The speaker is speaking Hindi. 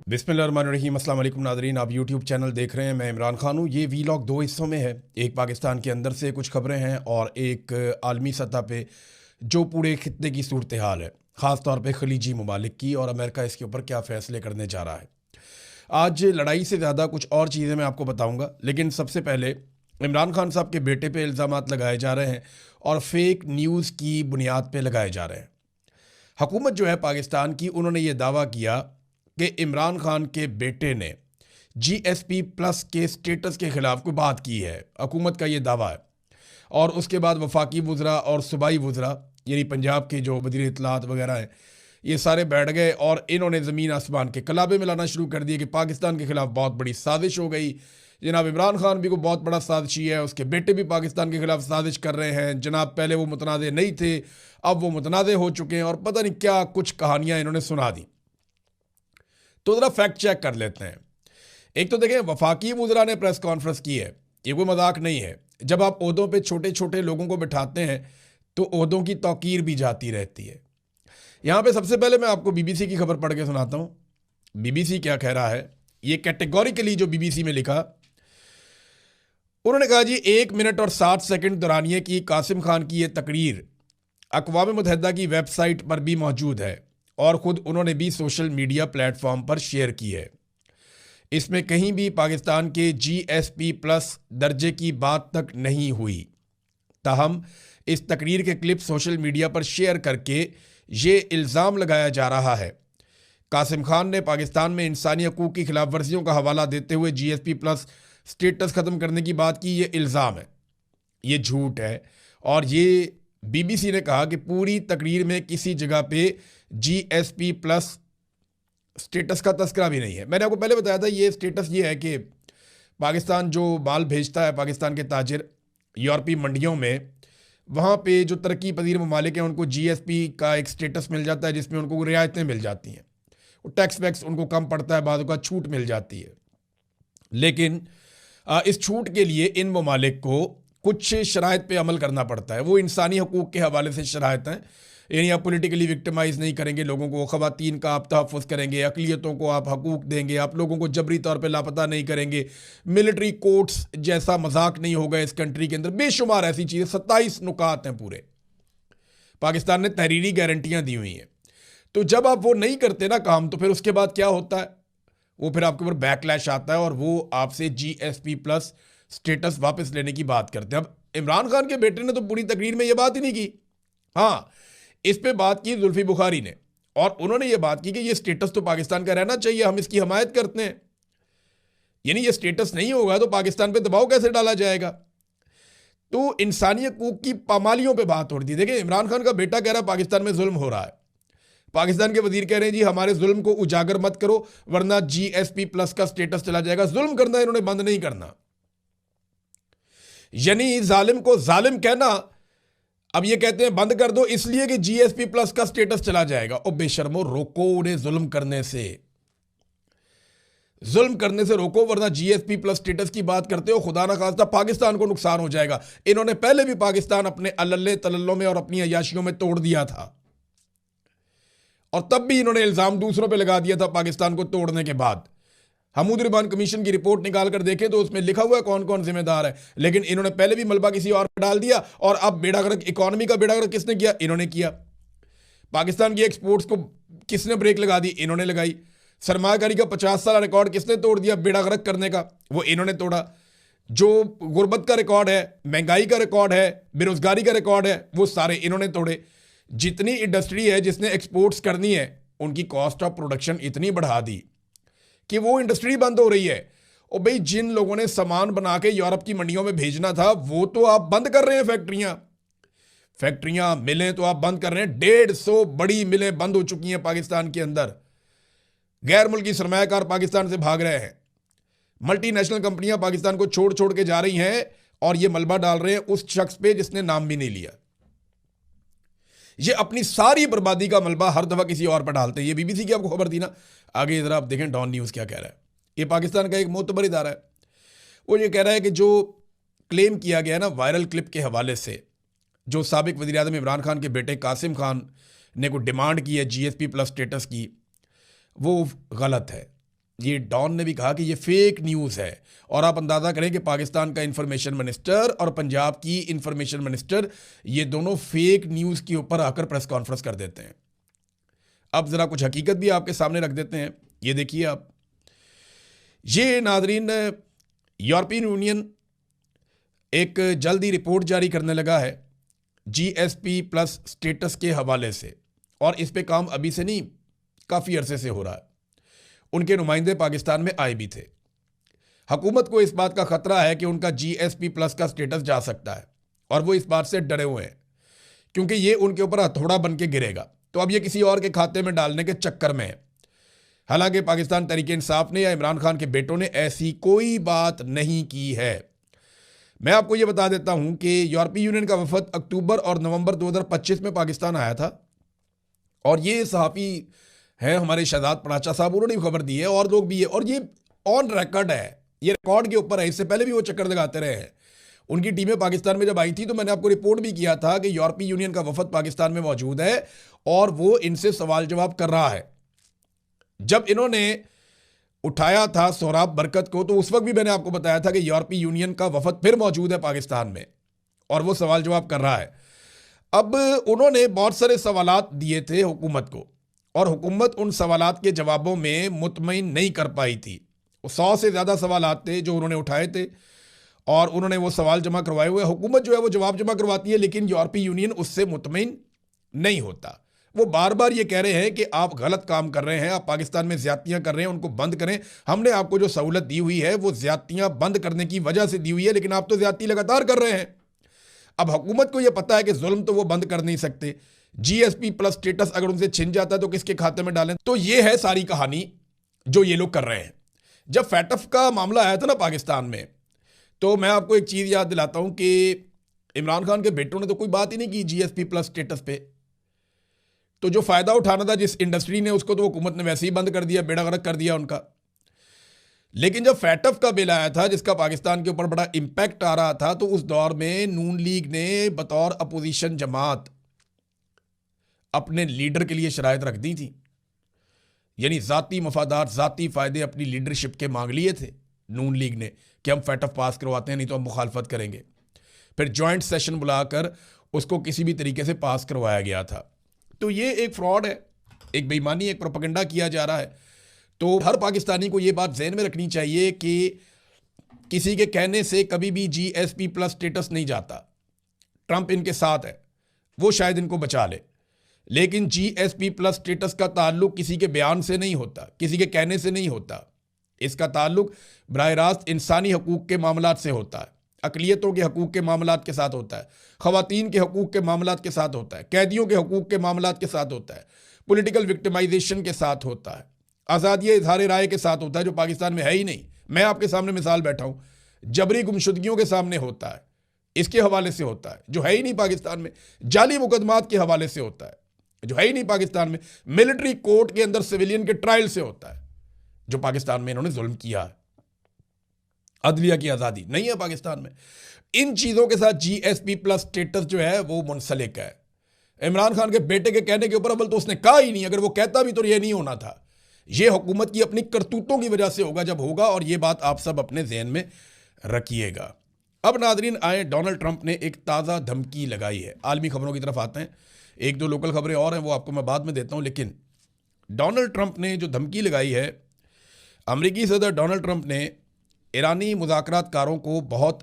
बिस्मिल्लाहिर्रहमानिर्रहीम। अस्सलाम वालेकुम नाज़रीन, आप यूट्यूब चैनल देख रहे हैं। मैं इमरान खान हूँ। ये वीलॉग दो हिस्सों में है। एक पाकिस्तान के अंदर से कुछ खबरें हैं और एक आलमी सतह पे जो पूरे खित्ते की सूरत हाल है, ख़ास तौर पे खलीजी ममालिक की, और अमेरिका इसके ऊपर क्या फ़ैसले करने जा रहा है। आज लड़ाई से ज़्यादा कुछ और चीज़ें मैं आपको बताऊँगा, लेकिन सबसे पहले इमरान खान साहब के बेटे पे इल्ज़ामात लगाए जा रहे हैं और फेक न्यूज़ की बुनियाद पे लगाए जा रहे हैं। हुकूमत जो है पाकिस्तान की, उन्होंने ये दावा किया कि इमरान खान के बेटे ने GSP प्लस के स्टेटस के ख़िलाफ़ कोई बात की है। हुकूमत का ये दावा है। और उसके बाद वफाकी वज़रा और सूबाई वज़रा, यानी पंजाब के जो वज़ीर इत्तलात वगैरह हैं, ये सारे बैठ गए और इन्होंने ज़मीन आसमान के कलाबे मिलाना शुरू कर दिए कि पाकिस्तान के ख़िलाफ़ बहुत बड़ी साजिश हो गई। जनाब इमरान खान भी को बहुत बड़ा साजिशी है, उसके बेटे भी पाकिस्तान के ख़िलाफ़ साजिश कर रहे हैं। जनाब पहले वो मुतनाज़े नहीं थे, अब वो मुतनाज़े हो चुके हैं, और पता नहीं क्या कुछ कहानियाँ इन्होंने सुना दी। तो ज़रा फैक्ट चेक कर लेते हैं। एक तो देखें, वफाकी वज़रा ने प्रेस कॉन्फ्रेंस की है, ये कोई मजाक नहीं है। जब आप ओहदों पे छोटे छोटे लोगों को बिठाते हैं तो ओहदों की तौकीर भी जाती रहती है। यहाँ पे सबसे पहले मैं आपको BBC की खबर पढ़ के सुनाता हूँ। BBC क्या कह रहा है, ये कैटेगोरिकली जो BBC में लिखा, उन्होंने कहा जी 1 मिनट और 60 सेकंड दौरानिए की कासिम खान की ये तकरीर अक़वाम मुत्तहिदा की वेबसाइट पर भी मौजूद है और ख़ुद उन्होंने भी सोशल मीडिया प्लेटफॉर्म पर शेयर की है। इसमें कहीं भी पाकिस्तान के GSP प्लस दर्जे की बात तक नहीं हुई। ताहम इस तकरीर के क्लिप सोशल मीडिया पर शेयर करके ये इल्ज़ाम लगाया जा रहा है। कासिम खान ने पाकिस्तान में इंसानी हकूक़ की खिलाफ वर्जियों का हवाला देते हुए GSP प्लस स्टेटस ख़त्म करने की बात की। ये इल्ज़ाम है, ये झूठ है। और ये BBC ने कहा कि पूरी तकरीर में किसी जगह पे GSP प्लस स्टेटस का तस्करा भी नहीं है। मैंने आपको पहले बताया था, ये स्टेटस ये है कि पाकिस्तान जो माल भेजता है, पाकिस्तान के ताजिर यूरोपीय मंडियों में, वहाँ पे जो तरक्की पजीर ममालिक हैं उनको GSP का एक स्टेटस मिल जाता है जिसमें उनको रियायतें मिल जाती हैं, वो टैक्स वैक्स उनको कम पड़ता है, बाद का छूट मिल जाती है। लेकिन इस छूट के लिए इन ममालिक को कुछ शराइत पे अमल करना पड़ता है। वो इंसानी हकूक़ के हवाले से शराइत हैं, यानी आप पॉलिटिकली विक्टिमाइज़ नहीं करेंगे लोगों को, ख़वातीन का आप तहफ़्फ़ुज़ करेंगे, अक़लियतों को आप हकूक़ देंगे, आप लोगों को जबरी तौर पे लापता नहीं करेंगे, मिलिट्री कोर्ट्स जैसा मजाक नहीं होगा इस कंट्री के अंदर। बेशुमार ऐसी चीज़ें, 27 नुकात हैं पूरे। पाकिस्तान ने तहरीरी गारंटियाँ दी हुई हैं। तो जब आप वो नहीं करते ना काम, तो फिर उसके बाद क्या होता है, वो फिर आपके ऊपर बैकलैश आता है और वो आपसे GSP प्लस स्टेटस वापस लेने की बात करते हैं। अब इमरान खान के बेटे ने तो पूरी तकरीर में ये बात ही नहीं की। हाँ, इस पे बात की जुल्फी बुखारी ने, और उन्होंने ये बात की कि ये स्टेटस तो पाकिस्तान का रहना चाहिए, हम इसकी हमायत करते हैं। यानी ये स्टेटस नहीं होगा तो पाकिस्तान पे दबाव कैसे डाला जाएगा। तो इंसानी हकूक़ की पामालियों पे बात हो रही थी। देखिए, इमरान खान का बेटा कह रहा है पाकिस्तान में जुल्म हो रहा है, पाकिस्तान के वजीर कह रहे हैं जी हमारे जुल्म को उजागर मत करो वरना GSP प्लस का स्टेटस चला जाएगा। जुल्म करना इन्होंने बंद नहीं करना, यानी जालिम को जालिम कहना अब ये कहते हैं बंद कर दो इसलिए कि GSP प्लस का स्टेटस चला जाएगा। और बेशर्मो, रोको उन्हें जुल्म करने से, जुल्म करने से रोको, वरना GSP प्लस स्टेटस की बात करते हो, खुदा ना खास्ता पाकिस्तान को नुकसान हो जाएगा। इन्होंने पहले भी पाकिस्तान अपने अल्ले तल्लों में और अपनी अयाशियों में तोड़ दिया था, और तब भी इन्होंने इल्ज़ाम दूसरों पे लगा दिया था पाकिस्तान को तोड़ने के बाद। हमूद रिबान कमीशन की रिपोर्ट निकाल कर देखें तो उसमें लिखा हुआ है कौन कौन जिम्मेदार है। लेकिन इन्होंने पहले भी मलबा किसी और पर डाल दिया, और अब बेड़ागर्क, इकॉनमी का बेड़ागर्क किसने किया? इन्होंने किया। पाकिस्तान की एक्सपोर्ट्स को किसने ब्रेक लगा दी? इन्होंने लगाई। सरमायाकारी का 50 साल रिकॉर्ड किसने तोड़ दिया बेड़ागर्क करने का? वो इन्होंने तोड़ा। जो गुर्बत का रिकॉर्ड है, महंगाई का रिकॉर्ड है, बेरोजगारी का रिकॉर्ड है, वो सारे इन्होंने तोड़े। जितनी इंडस्ट्री है जिसने एक्सपोर्ट्स करनी है, उनकी कॉस्ट ऑफ प्रोडक्शन इतनी बढ़ा दी कि वो इंडस्ट्री बंद हो रही है। और भाई, जिन लोगों ने सामान बना के यूरोप की मंडियों में भेजना था, वो तो आप बंद कर रहे हैं। फैक्ट्रियां मिलें तो आप बंद कर रहे हैं। 150 बड़ी मिलें बंद हो चुकी हैं पाकिस्तान के अंदर। गैर मुल्की सरमायाकार पाकिस्तान से भाग रहे हैं। मल्टीनेशनल कंपनियां पाकिस्तान को छोड़ छोड़ के जा रही हैं, और ये मलबा डाल रहे हैं उस शख्स पे जिसने नाम भी नहीं लिया। ये अपनी सारी बर्बादी का मलबा हर दफा किसी और पर डालते हैं। ये BBC की आपको खबर थी ना। आगे जरा आप देखें डॉन न्यूज़ क्या कह रहा है। ये पाकिस्तान का एक मोतबर इदारा है, वो ये कह रहा है कि जो क्लेम किया गया ना वायरल क्लिप के हवाले से, जो साबिक वज़ीर आज़म इमरान खान के बेटे कासिम खान ने को डिमांड की है GSP प्लस स्टेटस की, वो गलत है। ये डॉन ने भी कहा कि ये फेक न्यूज़ है। और आप अंदाज़ा करें कि पाकिस्तान का इंफॉर्मेशन मिनिस्टर और पंजाब की इंफॉर्मेशन मिनिस्टर ये दोनों फेक न्यूज़ के ऊपर आकर प्रेस कॉन्फ्रेंस कर देते हैं। अब ज़रा कुछ हकीकत भी आपके सामने रख देते हैं। ये देखिए आप, ये नाजरीन, यूरोपियन यूनियन एक जल्दी रिपोर्ट जारी करने लगा है GSP प्लस स्टेटस के हवाले से, और इस पे काम अभी से नहीं, काफ़ी अरसे से हो रहा है। उनके नुमाइंदे पाकिस्तान में आए भी थे। हुकूमत को इस बात का खतरा है कि उनका GSP प्लस का स्टेटस जा सकता है, और वो इस बात से डरे हुए हैं क्योंकि ये उनके ऊपर हथौड़ा बन के गिरेगा। तो अब ये किसी और के खाते में डालने के चक्कर में है। हालांकि पाकिस्तान तहरीक इंसाफ ने या इमरान खान के बेटों ने ऐसी कोई बात नहीं की है। मैं आपको ये बता देता हूं कि यूरोपीय यूनियन का वफद अक्टूबर और नवंबर 2025 में पाकिस्तान आया था, और ये सहाफ़ी हैं हमारे शहजाद पराचा साहब, उन्होंने भी खबर दी है, और लोग भी है, और ये ऑन रिकॉर्ड है, ये रिकॉर्ड के ऊपर है। इससे पहले भी वो चक्कर लगाते रहे हैं। उनकी टीमें पाकिस्तान में जब आई थी तो मैंने आपको रिपोर्ट भी किया था कि यूरोपीय यूनियन का वफद पाकिस्तान में मौजूद है और वो इनसे सवाल जवाब कर रहा है। जब इन्होंने उठाया था सोहराब बरकत को, तो उस वक्त भी मैंने आपको बताया था कि यूरोपीय यूनियन का वफद फिर मौजूद है पाकिस्तान में और वो सवाल जवाब कर रहा है। अब उन्होंने बहुत सारे सवालात दिए थे हुकूमत को, और हुकूमत उन सवालात के जवाबों में मुतमईन नहीं कर पाई थी। 100 से ज़्यादा सवालात थे जो उन्होंने उठाए थे, और उन्होंने वो सवाल जमा करवाए हुए। हुकूमत जो है वो जवाब जमा करवाती है, लेकिन यूरोपीय यूनियन उससे मुतमईन नहीं होता। वो बार बार ये कह रहे हैं कि आप गलत काम कर रहे हैं, आप पाकिस्तान में ज़्यादतियाँ कर रहे हैं, उनको बंद करें। हमने आपको जो सहूलत दी हुई है वो ज़्यादतियाँ बंद करने की वजह से दी हुई है, लेकिन आप तो ज़्यादती लगातार कर रहे हैं। अब हुकूमत को यह पता है कि जुल्म तो वो बंद कर नहीं सकते। GSP प्लस स्टेटस अगर उनसे छिन जाता है तो किसके खाते में डालें? तो ये है सारी कहानी जो ये लोग कर रहे हैं। जब फैटफ का मामला आया था ना पाकिस्तान में, तो मैं आपको एक चीज़ याद दिलाता हूं कि इमरान खान के बेटों ने तो कोई बात ही नहीं की GSP प्लस स्टेटस पे। तो जो फ़ायदा उठाना था जिस इंडस्ट्री ने, उसको तो हुकूमत ने वैसे ही बंद कर दिया, बेड़ा गर्क कर दिया उनका। लेकिन जब फैटफ का बिल आया था जिसका पाकिस्तान के ऊपर बड़ा इम्पैक्ट आ रहा था, तो उस दौर में नून लीग ने बतौर अपोजिशन जमात अपने लीडर के लिए शराइत रख दी थी। यानी ज़ाती मफादात, ज़ाती फ़ायदे अपनी लीडरशिप के मांग लिए थे नून लीग ने कि हम फैटफ पास करवाते हैं, नहीं तो हम मुखालफत करेंगे। फिर जॉइंट सेशन बुलाकर उसको किसी भी तरीके से पास करवाया गया था। तो ये एक फ्रॉड है, एक बेईमानी, एक प्रोपेगेंडा किया जा रहा है। तो हर पाकिस्तानी को ये बात ज़हन में रखनी चाहिए कि किसी के कहने से कभी भी GSP प्लस स्टेटस नहीं जाता। ट्रंप इनके साथ है, वो शायद इनको बचा ले, लेकिन GSP प्लस स्टेटस का ताल्लुक किसी के बयान से नहीं होता, किसी के कहने से नहीं होता। इसका ताल्लुक बराह रास्त इंसानी हकूक़ के मामलात से होता है, अक़लियतों के हकूक़ के मामलात के साथ होता है, ख़वातीन के हकूक़ के मामलात के साथ होता है, कैदियों के हकूक़ के मामलात के साथ होता है, पॉलिटिकल विक्टिमाइजेशन के साथ होता है, आज़ादी इज़हार राय के साथ होता है जो पाकिस्तान में है ही नहीं। मैं आपके सामने मिसाल बैठा हूँ, जबरी गुमशुदगियों के सामने होता है, इसके हवाले से होता है जो है ही नहीं पाकिस्तान में। जाली मुकदमात के हवाले से होता है जो है ही नहीं पाकिस्तान में। मिलिट्री कोर्ट के अंदर सिविलियन के ट्रायल से होता है जो पाकिस्तान में इन्होंने जुल्म किया है। अदलिया की आज़ादी नहीं है पाकिस्तान में। इन चीज़ों के साथ GSP प्लस स्टेटस जो है वो मुंसलिक है। इमरान खान के बेटे के कहने के ऊपर अव्वल तो उसने कहा ही नहीं, अगर वो कहता भी तो ये नहीं होना था। ये हुकूमत की अपनी करतूतों की वजह से होगा जब होगा, और ये बात आप सब अपने जहन में रखिएगा। अब नाजरीन आए, डोनाल्ड ट्रंप ने एक ताज़ा धमकी लगाई है। आलमी खबरों की तरफ आते हैं, एक दो लोकल खबरें और हैं वो आपको मैं बाद में देता हूं। लेकिन डोनाल्ड ट्रंप ने जो धमकी लगाई है, अमेरिकी सदर डोनाल्ड ट्रंप ने ईरानी मुज़ाकरातकारों को बहुत